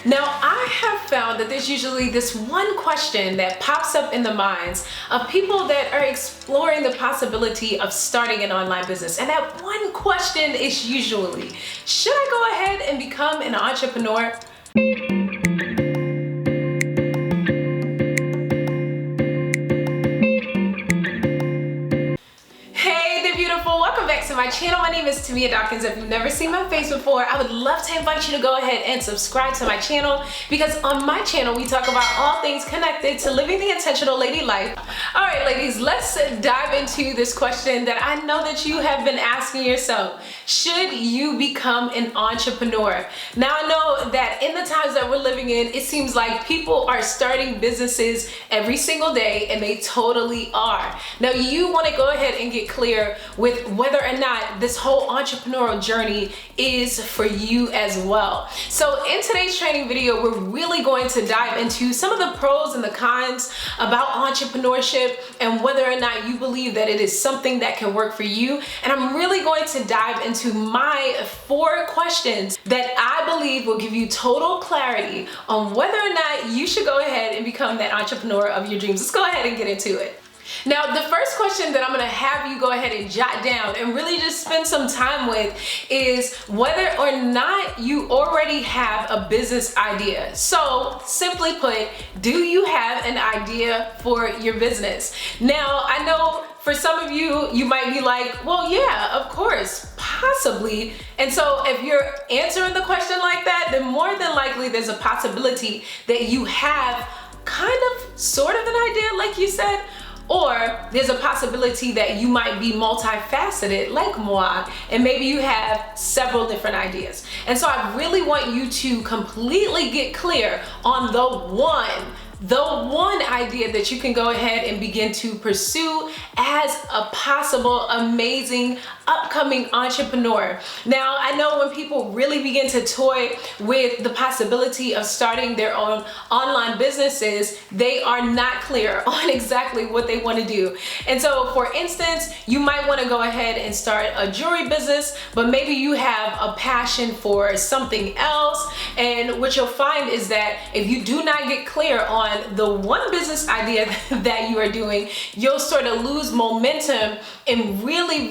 Now, I have found that there's usually this one question that pops up in the minds of people that are exploring the possibility of starting an online business. And that one question is usually, should I go ahead and become an entrepreneur? Welcome back to my channel. My name is Tamia. If you've never seen my face before, I would love to invite you to go ahead and subscribe to my channel, because on my channel we talk about all things connected to living the intentional lady life. All right, ladies, let's dive into this question that I know that you have been asking yourself. Should you become an entrepreneur? Now, I know that in the times that we're living in, it seems like people are starting businesses every single day, and they totally are. Now, you want to go ahead and get clear with whether or not this whole entrepreneurial journey is for you as well. So in today's training video, we're really going to dive into some of the pros and the cons about entrepreneurship and whether or not you believe that it is something that can work for you. And I'm really going to dive into my 4 questions that I believe will give you total clarity on whether or not you should go ahead and become that entrepreneur of your dreams. Let's go ahead and get into it. Now, the first question that I'm gonna have you go ahead and jot down and really just spend some time with is whether or not you already have a business idea. So, simply put, do you have an idea for your business? Now, I know for some of you, you might be like, well, yeah, of course, possibly. And so if you're answering the question like that, then more than likely there's a possibility that you have kind of, sort of an idea, like you said, or there's a possibility that you might be multifaceted like moi, and maybe you have several different ideas. And so I really want you to completely get clear on the one idea that you can go ahead and begin to pursue as a possible amazing upcoming entrepreneur. Now, I know when people really begin to toy with the possibility of starting their own online businesses, they are not clear on exactly what they want to do. And so, for instance, you might want to go ahead and start a jewelry business, but maybe you have a passion for something else. And what you'll find is that if you do not get clear on the one business idea that you are doing, you'll sort of lose momentum in really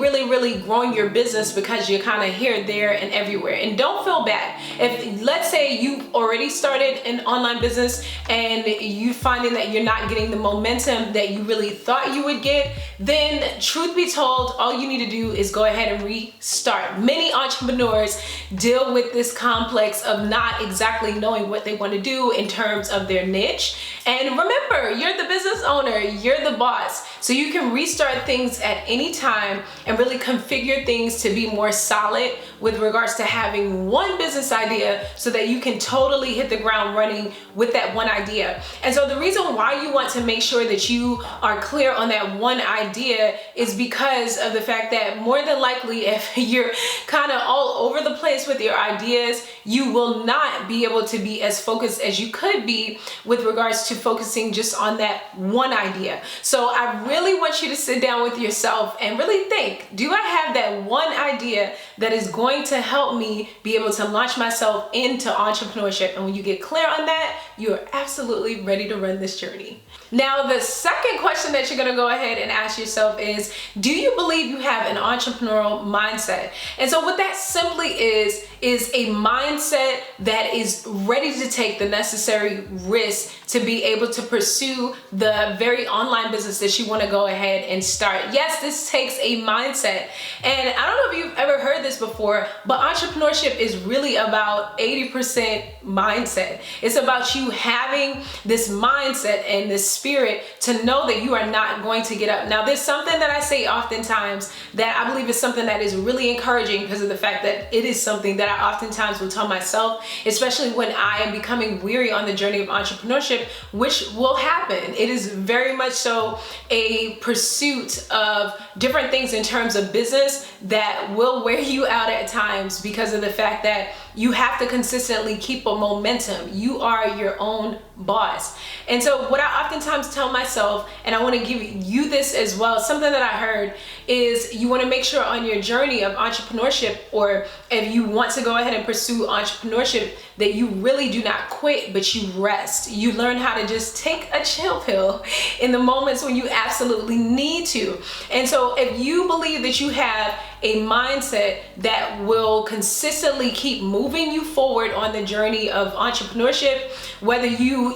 growing your business, because you're kind of here, there, and everywhere. And don't feel bad if, let's say, you've already started an online business and you finding that you're not getting the momentum that you really thought you would get. Then, truth be told, all you need to do is go ahead and restart. Many entrepreneurs deal with this complex of not exactly knowing what they want to do in terms of their niche. And remember, you're the business owner, you're the boss. So you can restart things at any time and really configure things to be more solid with regards to having one business idea, so that you can totally hit the ground running with that one idea. And so the reason why you want to make sure that you are clear on that one idea is because of the fact that more than likely, if you're kind of all over the place with your ideas, you will not be able to be as focused as you could be with regards to focusing just on that one idea. So I really want you to sit down with yourself and really think, do I have that one idea that is going to help me be able to launch myself into entrepreneurship? And when you get clear on that, you're absolutely ready to run this journey. Now, the second question that you're going to go ahead and ask yourself is, do you believe you have an entrepreneurial mindset? And so what that simply is a mindset that is ready to take the necessary risks to be able to pursue the very online business that you want to go ahead and start. Yes, this takes a mindset. And I don't know if you've ever heard this before, but entrepreneurship is really about 80% mindset. It's about you having this mindset and this spirit to know that you are not going to get up. Now, there's something that I say oftentimes that I believe is something that is really encouraging, because of the fact that it is something that I oftentimes will tell myself, especially when I am becoming weary on the journey of entrepreneurship, which will happen. It is very much so a pursuit of different things in terms of business that will wear you out at times, because of the fact that you have to consistently keep a momentum. You are your own boss. And so what I oftentimes tell myself, and I want to give you this as well, something that I heard is you want to make sure on your journey of entrepreneurship, or if you want to go ahead and pursue entrepreneurship, that you really do not quit, but you rest. You learn how to just take a chill pill in the moments when you absolutely need to. And so if you believe that you have a mindset that will consistently keep moving you forward on the journey of entrepreneurship, whether you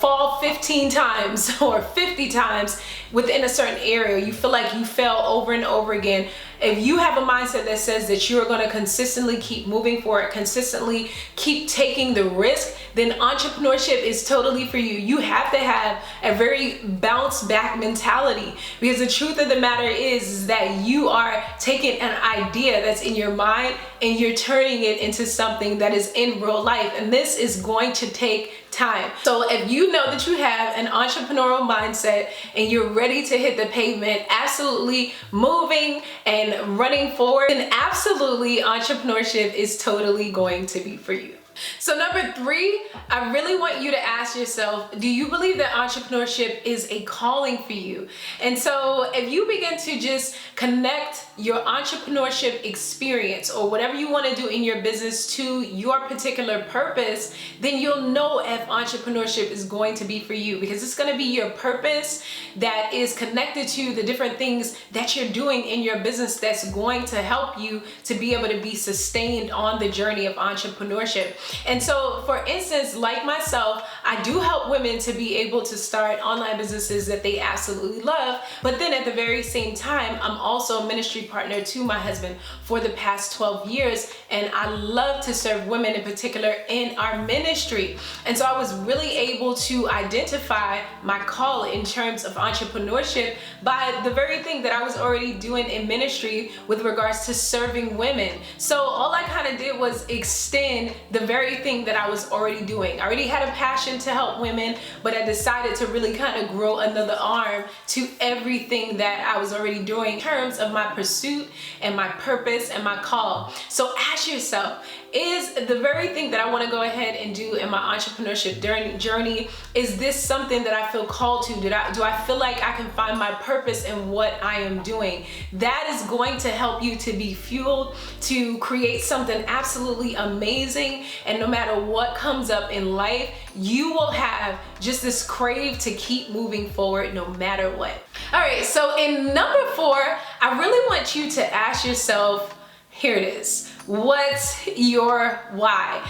fall 15 times or 50 times within a certain area, you feel like you fail over and over again. If you have a mindset that says that you're going to consistently keep moving forward, consistently keep taking the risk, then entrepreneurship is totally for you. You have to have a very bounce back mentality, because the truth of the matter is that you are taking an idea that's in your mind and you're turning it into something that is in real life. And this is going to take time. So if you know that you have an entrepreneurial mindset and you're ready to hit the pavement, absolutely moving and running forward, then absolutely entrepreneurship is totally going to be for you. So number 3, I really want you to ask yourself, do you believe that entrepreneurship is a calling for you? And so if you begin to just connect your entrepreneurship experience or whatever you want to do in your business to your particular purpose, then you'll know if entrepreneurship is going to be for you, because it's going to be your purpose that is connected to the different things that you're doing in your business that's going to help you to be able to be sustained on the journey of entrepreneurship. And so, for instance, like myself, I do help women to be able to start online businesses that they absolutely love. But then at the very same time, I'm also a ministry partner to my husband for the past 12 years. And I love to serve women in particular in our ministry. And so I was really able to identify my call in terms of entrepreneurship by the very thing that I was already doing in ministry with regards to serving women. So all I kind of did was extend the very thing that I was already doing. I already had a passion to help women, but I decided to really kind of grow another arm to everything that I was already doing in terms of my pursuit and my purpose and my call. So ask yourself, is the very thing that I want to go ahead and do in my entrepreneurship journey, is this something that I feel called to? Do I feel like I can find my purpose in what I am doing? That is going to help you to be fueled to create something absolutely amazing. And no matter what comes up in life, you will have just this crave to keep moving forward no matter what. All right, so in number 4, I really want you to ask yourself, here it is, what's your why?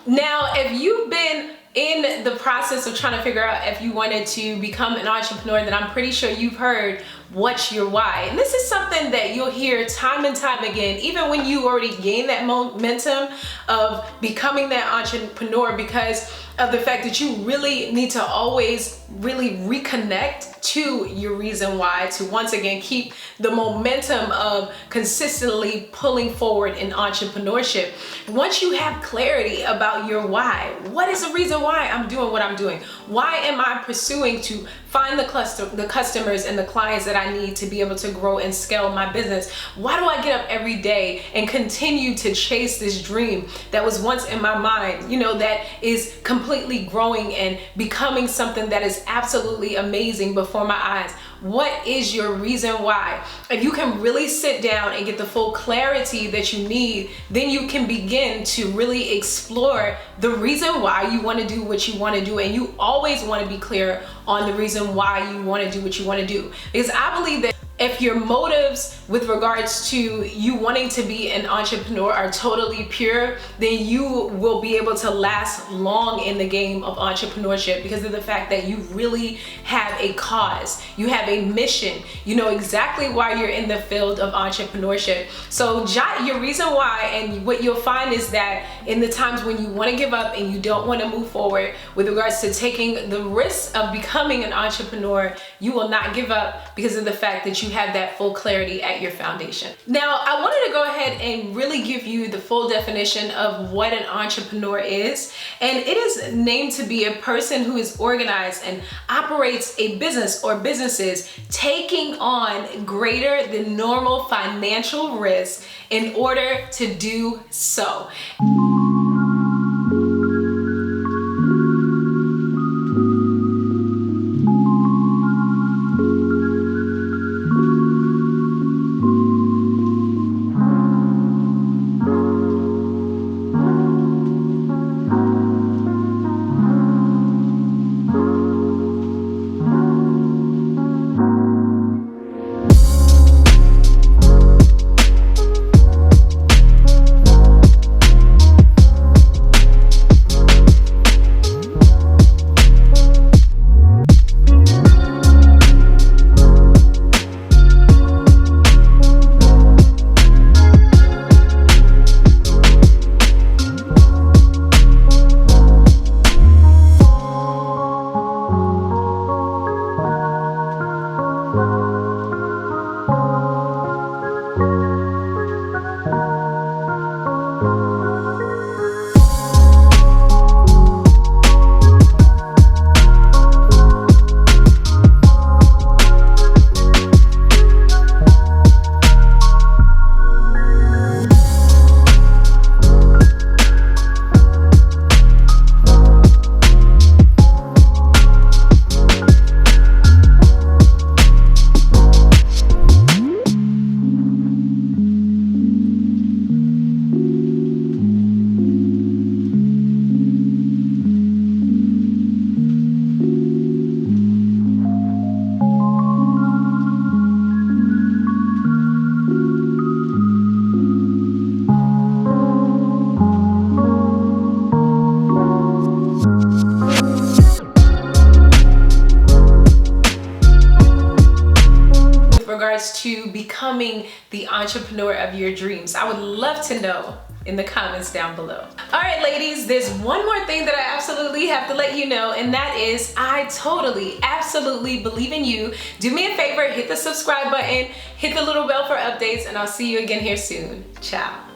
Now, if you've been in the process of trying to figure out if you wanted to become an entrepreneur, then I'm pretty sure you've heard what's your why. And this is something that you'll hear time and time again, even when you already gain that momentum of becoming that entrepreneur, because of the fact that you really need to always really reconnect to your reason why, to once again keep the momentum of consistently pulling forward in entrepreneurship. Once you have clarity about your why, what is the reason why I'm doing what I'm doing? Why am I pursuing to find the customers and the clients that I need to be able to grow and scale my business? Why do I get up every day and continue to chase this dream that was once in my mind, that is completely growing and becoming something that is absolutely amazing before my eyes? What is your reason why? If you can really sit down and get the full clarity that you need, then you can begin to really explore the reason why you want to do what you want to do. And you always want to be clear on the reason why you want to do what you want to do. Because I believe that if your motives with regards to you wanting to be an entrepreneur are totally pure, then you will be able to last long in the game of entrepreneurship, because of the fact that you really have a cause, you have a mission, you know exactly why you're in the field of entrepreneurship. So jot your reason why, and what you'll find is that in the times when you want to give up and you don't want to move forward with regards to taking the risk of becoming an entrepreneur, you will not give up, because of the fact that you have that full clarity at your foundation. Now, I wanted to go ahead and really give you the full definition of what an entrepreneur is. And it is named to be a person who is organized and operates a business or businesses taking on greater than normal financial risk in order to do so. becoming the entrepreneur of your dreams? I would love to know in the comments down below. All right, ladies, there's one more thing that I absolutely have to let you know, and that is I totally, absolutely believe in you. Do me a favor, hit the subscribe button, hit the little bell for updates, and I'll see you again here soon. Ciao.